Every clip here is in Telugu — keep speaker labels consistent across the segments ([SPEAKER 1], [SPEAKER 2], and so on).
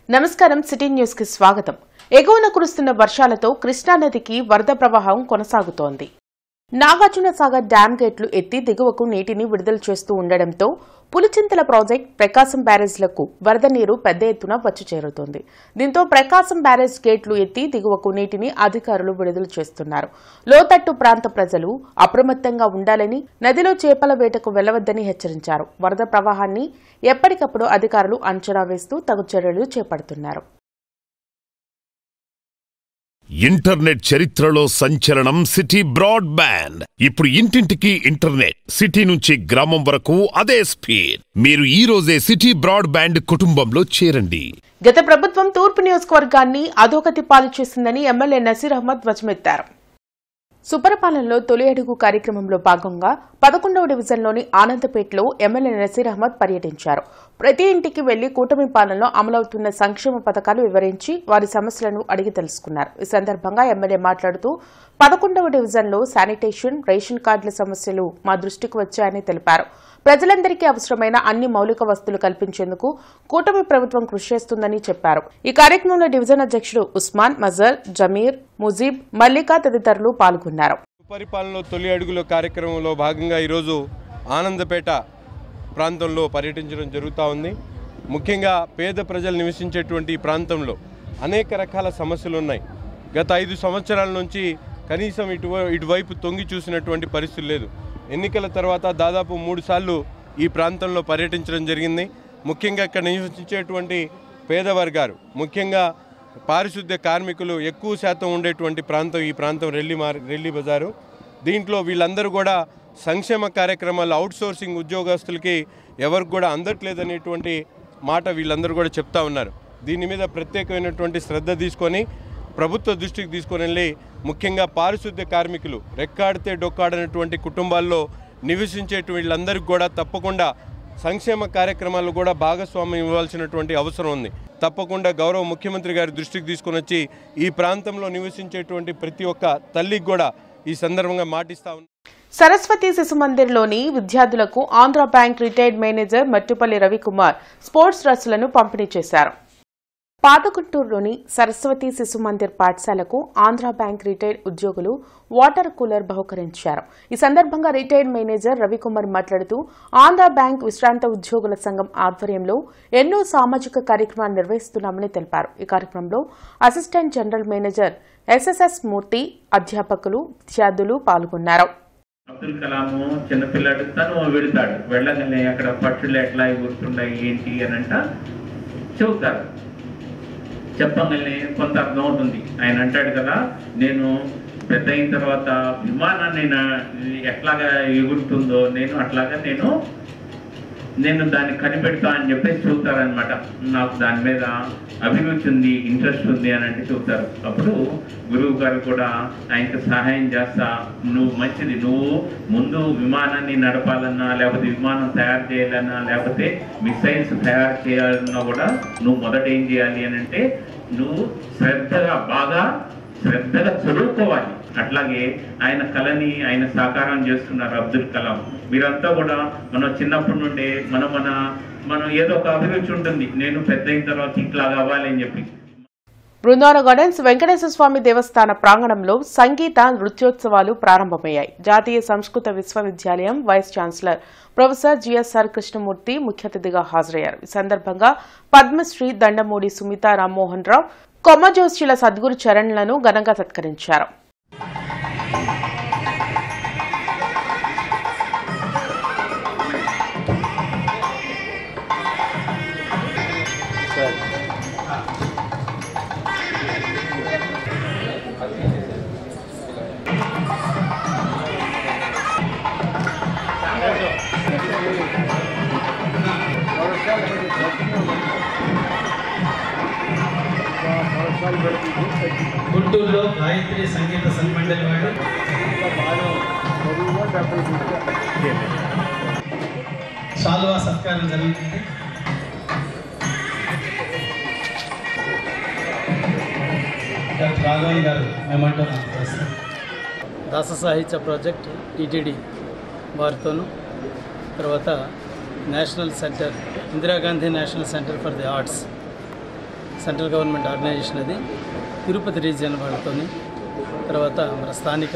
[SPEAKER 1] నమస్కారం సిటీ న్యూస్ కి స్వాగతం. ఎగువన కురుస్తున్న వర్షాలతో కృష్ణా నదికి వరద ప్రవాహం కొనసాగుతోంది. నాగార్జున సాగర్ డ్యాం గేట్లు ఎత్తి దిగువకు నీటిని విడుదల చేస్తూ ఉండడంతో పులిచింతల ప్రాజెక్టు ప్రకాశం బ్యారేజ్లకు వరద నీరు పెద్ద ఎత్తున వచ్చి చేరుతోంది. దీంతో ప్రకాశం బ్యారేజ్ గేట్లు ఎత్తి దిగువకు నీటిని అధికారులు విడుదల చేస్తున్నారు. లోతట్టు ప్రాంత ప్రజలు అప్రమత్తంగా ఉండాలని, నదిలో చేపల వేటకు వెళ్లవద్దని హెచ్చరించారు. వరద ప్రవాహాన్ని ఎప్పటికప్పుడు అధికారులు అంచనా వేస్తూ తగు చర్యలు చేపడుతున్నారు.
[SPEAKER 2] ఇంటర్నెట్ చరిత్రలో సంచలనం సిటీ బ్రాడ్బ్యాండ్. ఇప్పుడు ఇంటింటికి ఇంటర్నెట్, సిటీ నుంచి గ్రామం వరకు అదే స్పీడ్. మీరు ఈ రోజే సిటీ బ్రాడ్బ్యాండ్ కుటుంబంలో చేరండి.
[SPEAKER 1] గత ప్రభుత్వం తూర్పు నియోజకవర్గాన్ని అధోగతి పాలు చేసిందని ఎమ్మెల్యే నసీర్ అహ్మద్ ధ్వజమెత్తారు. సుపరిపాలనలో తొలి అడుగు కార్యక్రమంలో భాగంగా 11వ డివిజన్లోని ఆనందపేటలో ఎమ్మెల్యే నసీర్ అహ్మద్ పర్యటించారు. ప్రతి ఇంటికి వెళ్లి కూటమి పాలనలో అమలవుతున్న సంక్షేమ పథకాలు వివరించి వారి సమస్యలను అడిగి తెలుసుకున్నారు. ఈ సందర్భంగా ఎమ్మెల్యే మాట్లాడుతూ 11వ డివిజన్లో శానిటేషన్, రేషన్ కార్డుల సమస్యలు మా దృష్టికి వచ్చాయని తెలిపారు. ప్రజలందరికీ అవసరమైన అన్ని మౌలిక వసతులు కల్పించేందుకు కూటమి ప్రభుత్వం కృషి చేస్తుందని చెప్పారు. ఈ కార్యక్రమంలో డివిజన్ అధ్యక్షుడు ఉస్మాన్, మజర్, జమీర్, ముజీబ్, మల్లిక తదితరులు పాల్గొన్నారు.
[SPEAKER 3] సుపరిపాలనలో తొలి అడుగుల కార్యక్రమంలో భాగంగా ఈరోజు ఆనందపేట ప్రాంతంలో పర్యటించడం జరుగుతూ ఉంది. ముఖ్యంగా పేద ప్రజలు నివసించేటువంటి ఈ ప్రాంతంలో అనేక రకాల సమస్యలు ఉన్నాయి. గత 5 సంవత్సరాల నుంచి కనీసం ఇటువైపు తొంగి చూసినటువంటి పరిస్థితి లేదు. ఎన్నికల తర్వాత దాదాపు 3 సార్లు ఈ ప్రాంతంలో పర్యటించడం జరిగింది. ముఖ్యంగా ఇక్కడ నివసించేటువంటి పేద వర్గాలు, ముఖ్యంగా పారిశుద్ధ్య కార్మికులు ఎక్కువ శాతం ఉండేటువంటి ప్రాంతం ఈ ప్రాంతం రెల్లి బజారు. దీంట్లో వీళ్ళందరూ కూడా సంక్షేమ కార్యక్రమాలు అవుట్సోర్సింగ్ ఉద్యోగస్తులకి ఎవరికి కూడా అందట్లేదనేటువంటి మాట వీళ్ళందరూ కూడా చెప్తా ఉన్నారు. దీని మీద ప్రత్యేకమైనటువంటి శ్రద్ధ తీసుకొని ప్రభుత్వ దృష్టికి తీసుకొని వెళ్ళి ముఖ్యంగా పారిశుద్ధ్య కార్మికులు, రెక్కాడితే డొక్కాడనటువంటి కుటుంబాల్లో నివసించేటువంటి వీళ్ళందరికీ కూడా తప్పకుండా సంక్షేమ కార్యక్రమాలు కూడా భాగస్వామ్యం ఇవ్వాల్సినటువంటి అవసరం ఉంది. తప్పకుండా గౌరవ ముఖ్యమంత్రి గారి దృష్టికి తీసుకొని వచ్చి ఈ ప్రాంతంలో నివసించేటువంటి ప్రతి ఒక్క తల్లికి కూడా ఈ సందర్భంగా మాటిస్తా ఉన్నారు.
[SPEAKER 1] సరస్వతి శిశు మందిర్లోని విద్యార్థులకు Andhra bank retired manager Mattupalli Ravikumar sports డ్రెస్సులను పంపిణీ చేశారు. పాతగుంటూరులోని సరస్వతి శిశు మందిర్ పాఠశాలకు ఆంధ్ర బ్యాంక్ రిటైర్డ్ ఉద్యోగులు వాటర్ కూలర్ బహుకరించారు. ఈ సందర్భంగా రిటైర్డ్ మేనేజర్ రవికుమార్ మాట్లాడుతూ ఆంధ్ర బ్యాంక్ విశ్రాంత ఉద్యోగుల సంఘం ఆధ్వర్యంలో ఎన్నో సామాజిక కార్యక్రమాలు నిర్వహిస్తున్నామని తెలిపారు. ఈ కార్యక్రమంలో అసిస్టెంట్ జనరల్ మేనేజర్ ఎస్ఎస్ఎస్ మూర్తి, అధ్యాపకులు, విద్యార్థులు పాల్గొన్నారు.
[SPEAKER 4] అబ్దుల్ కలాము చిన్నపిల్లాడు, తను వెళతాడు. వెళ్ళగానే అక్కడ పక్షులు ఎట్లా గుర్తుంటాయి ఏంటి అని చెబుతారు. చెప్పగానే కొంత అర్థం అవుతుంది. ఆయన అంటాడు కదా, నేను పెద్ద అయిన తర్వాత విమానాన్ని ఎట్లాగా ఎగురుతుందో అట్లాగా నేను దాన్ని కనిపెడతా అని చెప్పేసి చెబుతారనమాట. నాకు దాని మీద అభిరుచి ఉంది, ఇంట్రెస్ట్ ఉంది అని చెబుతారు. అప్పుడు గురువు గారు కూడా ఆయనకు సహాయం చేస్తా, నువ్వు మంచిది, నువ్వు ముందు విమానాన్ని నడపాలన్నా, లేకపోతే విమానం తయారు చేయాలన్నా, లేకపోతే మిసైల్స్ తయారు చేయాలన్నా కూడా నువ్వు మొదట ఏం చేయాలి అని నువ్వు బాగా శ్రద్ధగా చదువుకోవాలి. అట్లాగే ఆయన కళని ఆయన సాకారం చేస్తున్నారు అబ్దుల్ కలాం. మీరంతా కూడా మనం చిన్నప్పటి నుండే మనం ఏదో ఒక అభిరుచి ఉంటుంది, నేను పెద్ద అయిన తర్వాత ఇట్లా కావాలి అని చెప్పి.
[SPEAKER 1] బృందావన గార్డెన్స్ వెంకటేశ్వర స్వామి దేవస్థాన ప్రాంగణంలో సంగీత నృత్యోత్సవాలు ప్రారంభమయ్యాయి. జాతీయ సంస్కృత విశ్వవిద్యాలయం vice chancellor professor GSR Krishnamurthy ముఖ్య అతిథిగా హాజరయ్యారు. ఈ సందర్భంగా పద్మశ్రీ దండమూడి సుమిత రామ్మోహన్ రావు, కొమ్మజోషిల సద్గురు చరణ్లను ఘనంగా సత్కరించారు.
[SPEAKER 5] గుంటూరులో గాయత్రి సంగీత సన్మండలి వాడు శాలువా సత్కారం జరుగుతుంది. రాఘవన్ గారు మేమంటారు
[SPEAKER 6] దాస సాహిత్య ప్రాజెక్ట్ టీటీడీ వారితోనూ, తర్వాత national centre, Indira Gandhi national centre for the arts central government organisation అది. తిరుపతి రీజియన్ వాళ్ళతోని, తర్వాత మన స్థానిక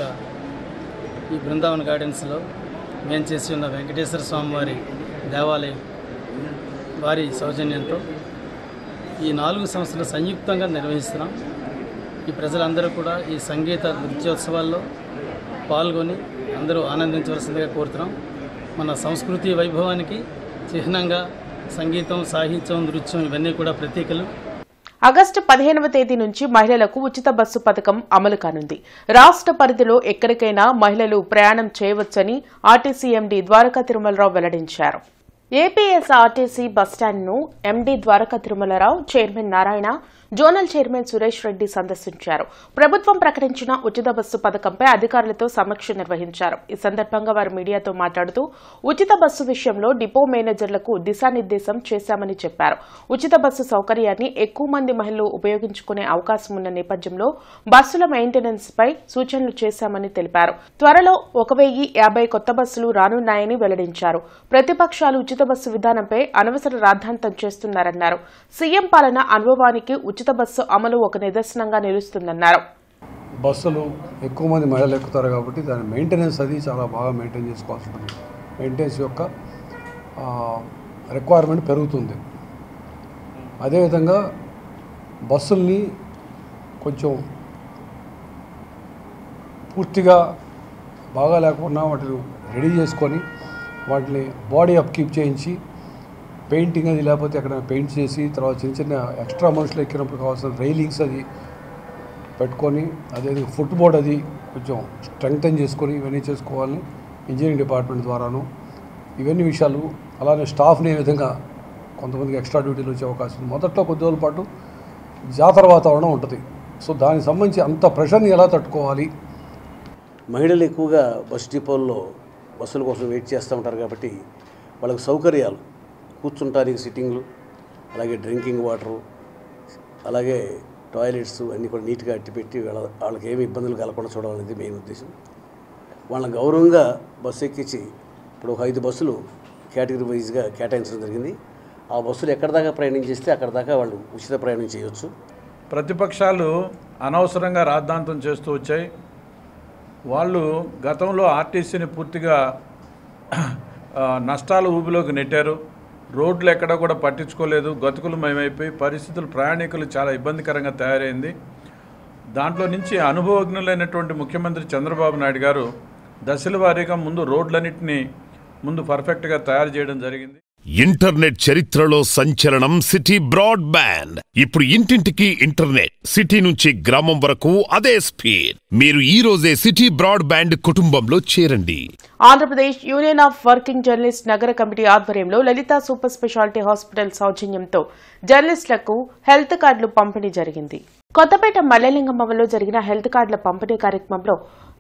[SPEAKER 6] ఈ బృందావన్ గార్డెన్స్లో మేము చేసి ఉన్న వెంకటేశ్వర స్వామి వారి దేవాలయం వారి సౌజన్యంతో ఈ 4 సంస్థలు సంయుక్తంగా నిర్వహిస్తున్నాం. ఈ ప్రజలందరూ కూడా ఈ సంగీత నృత్యోత్సవాల్లో పాల్గొని అందరూ ఆనందించవలసిందిగా కోరుతున్నాం. మన సంస్కృతి వైభవానికి చిహ్నంగా సంగీతం, సాహిత్యం, నృత్యం ఇవన్నీ కూడా ప్రతీకలు.
[SPEAKER 1] ఆగస్టు 15వ తేదీ నుంచి మహిళలకు ఉచిత బస్సు పథకం అమలు కానుంది. రాష్ట్ర పరిధిలో ఎక్కడికైనా మహిళలు ప్రయాణం చేయవచ్చని ఆర్టీసీ ఎండీ ద్వారకా తిరుమలరావు వెల్లడించారు. ఏపీఎస్ఆర్టీసీ బస్టాండ్ను MD Dwaraka Tirumala Rao, chairman Narayana, zonal chairman Suresh Reddy సందర్శించారు. ప్రభుత్వం ప్రకటించిన ఉచిత బస్సు పథకంపై అధికారులతో సమీక్ష నిర్వహించారు. ఈ సందర్భంగా వారు మీడియాతో మాట్లాడుతూ ఉచిత బస్సు విషయంలో డిపో మేనేజర్లకు దిశానిర్దేశం చేశామని చెప్పారు. ఉచిత బస్సు సౌకర్యాన్ని ఎక్కువ మంది మహిళలు ఉపయోగించుకునే అవకాశం ఉన్న నేపథ్యంలో బస్సుల మెయింటెనెన్స్ పై సూచనలు చేశామని తెలిపారు. త్వరలో 1050 కొత్త బస్సులు రానున్నాయని వెల్లడించారు. ప్రతిపక్షాలు ఉచిత బస్సు విధానంపై అనవసర రాద్ధాంతం చేస్తున్నారన్నారు. సీఎం పాలన అనుభవానికి ఉచిత బస్సు అమలు ఒక నిదర్శనంగా నిలుస్తుందన్నారు.
[SPEAKER 7] బస్సులు ఎక్కువ మంది మహిళలు ఎక్కుతారు కాబట్టి దాని మెయింటెనెన్స్ అది చాలా బాగా మెయింటైన్ చేసుకోవాల్సి ఉంటుంది. మెయింటెనెన్స్ యొక్క రిక్వైర్మెంట్ పెరుగుతుంది. అదేవిధంగా బస్సుల్ని కొంచెం పూర్తిగా బాగా లేకుండా వాటిని రెడీ చేసుకొని వాటిని బాడీ అప్కీప్ చేయించి పెయింటింగ్ అది లేకపోతే అక్కడ పెయింట్ చేసి తర్వాత చిన్న చిన్న ఎక్స్ట్రా మనుషులు ఎక్కినప్పుడు కావాల్సిన రైలింగ్స్ అది పెట్టుకొని అదేవిధంగా ఫుట్బోర్డ్ అది కొంచెం స్ట్రెంగ్తన్ చేసుకొని ఇవన్నీ చేసుకోవాలని ఇంజనీరింగ్ డిపార్ట్మెంట్ ద్వారాను ఇవన్నీ విషయాలు. అలానే స్టాఫ్ని ఏ విధంగా కొంతమందికి ఎక్స్ట్రా డ్యూటీలు వచ్చే అవకాశం ఉంది. మొదట్లో కొద్ది రోజుల పాటు జాతర వాతావరణం ఉంటుంది. సో దానికి సంబంధించి అంత ప్రెషర్ని ఎలా తట్టుకోవాలి.
[SPEAKER 8] మహిళలు ఎక్కువగా బస్ డిపోల్లో బస్సుల కోసం వెయిట్ చేస్తూ ఉంటారు కాబట్టి వాళ్ళకి సౌకర్యాలు, కూర్చుంటానికి సిట్టింగ్లు, అలాగే డ్రింకింగ్ వాటరు, అలాగే టాయిలెట్స్ అన్నీ కూడా నీట్గా అట్టిపెట్టి వాళ్ళకి ఏమి ఇబ్బందులు కలగకుండా చూడాలనేది మెయిన్ ఉద్దేశం. వాళ్ళని గౌరవంగా బస్సు ఎక్కించి ఇప్పుడు 5 బస్సులు కేటగిరీ వైజ్గా కేటాయించడం జరిగింది. ఆ బస్సులు ఎక్కడి దాకా ప్రయాణం చేస్తే అక్కడ దాకా వాళ్ళు ఉచిత ప్రయాణం చేయవచ్చు.
[SPEAKER 9] ప్రతిపక్షాలు అనవసరంగా రాద్ధాంతం చేస్తూ వచ్చాయి. వాళ్ళు గతంలో ఆర్టీసీని పూర్తిగా నష్టాల ఊబిలోకి నెట్టారు. రోడ్లు ఎక్కడ కూడా పట్టించుకోలేదు. గతుకులమయమైపోయి పరిస్థితులు ప్రయాణికులు చాలా ఇబ్బందికరంగా తయారైంది. దాంట్లో నుంచి అనుభవజ్ఞులైనటువంటి ముఖ్యమంత్రి చంద్రబాబు నాయుడు గారు దశల వారీగా ముందు రోడ్లన్నింటినీ ముందు పర్ఫెక్ట్గా తయారు చేయడం జరిగింది.
[SPEAKER 2] ఇంటర్నెట్ చరిత్రలో సంచలనం సిటీ బ్రాడ్బ్యాండ్. ఇప్పుడు ఇంటింటికి ఇంటర్నెట్, సిటీ నుంచి గ్రామం వరకు అదే స్పీడ్. మీరు ఈ రోజే సిటీ బ్రాడ్బ్యాండ్ కుటుంబంలో చేరండి.
[SPEAKER 1] Andhra Pradesh union of working journalist నగర కమిటీ ఆధ్వర్యంలో లలిత సూపర్ స్పెషాలిటీ హాస్పిటల్ సౌజన్యంతో జర్నలిస్టులకు హెల్త్ కార్డులు పంపిణీ జరిగింది. కొత్తపేట మల్లెలింగమ్మలో జరిగిన హెల్త్ కార్డుల పంపిణీ కార్యక్రమంలో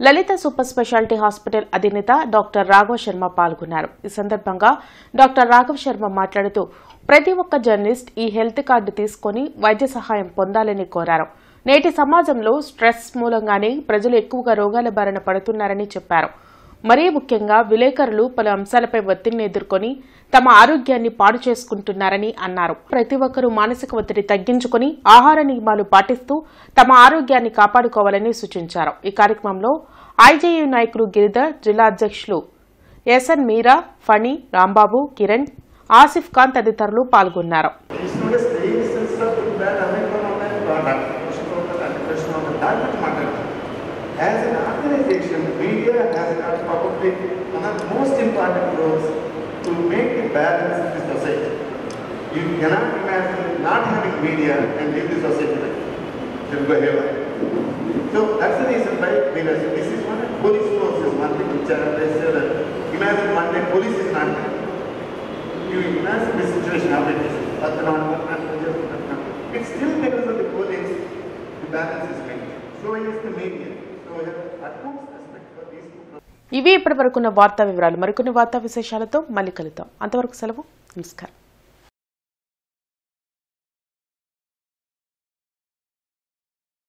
[SPEAKER 1] లలిత సూపర్ స్పెషాలిటీ హాస్పిటల్ అధినేత డాక్టర్ రాఘవ శర్మ పాల్గొన్నారు. ఈ సందర్భంగా డాక్టర్ రాఘవ శర్మ మాట్లాడుతూ ప్రతి ఒక్క జర్నలిస్ట్ ఈ హెల్త్ కార్డు తీసుకుని వైద్య సహాయం పొందాలని కోరారు. నేటి సమాజంలో స్ట్రెస్ మూలంగానే ప్రజలు ఎక్కువగా రోగాల బారిన పడుతున్నారని చెప్పారు. మరీ ముఖ్యంగా విలేకరులు పలు అంశాలపై ఒత్తిడిని ఎదుర్కొని తమ ఆరోగ్యాన్ని పాడు చేసుకుంటున్నారని అన్నారు. ప్రతి ఒక్కరూ మానసిక ఒత్తిడి తగ్గించుకుని ఆహార నియమాలు పాటిస్తూ తమ ఆరోగ్యాన్ని కాపాడుకోవాలని సూచించారు. ఈ కార్యక్రమంలో ఐజేయూ నాయకులు గిరిధర్, జిల్లా అధ్యక్షులు ఎస్ఎన్ మీరా, ఫణి, రాంబాబు, కిరణ్, ఆసిఫ్ ఖాన్ తదితరులు పాల్గొన్నారు.
[SPEAKER 10] As an organization, media has got probably one of the most important roles to make the balance in the society. You cannot imagine not having media and live the society like that. It will go haywire. So that's the reason why this is one of police forces. One thing which they say that imagine one day police is not there. You imagine this situation how it is. It's still because of the police, the balance is maintained. So is the media.
[SPEAKER 1] ఇవి ఇప్పటి వరకున్న వార్తా వివరాలు. మరికొన్ని వార్తా విశేషాలతో మళ్ళీ కలుద్దాం. అంతవరకు సెలవు. నమస్కారం.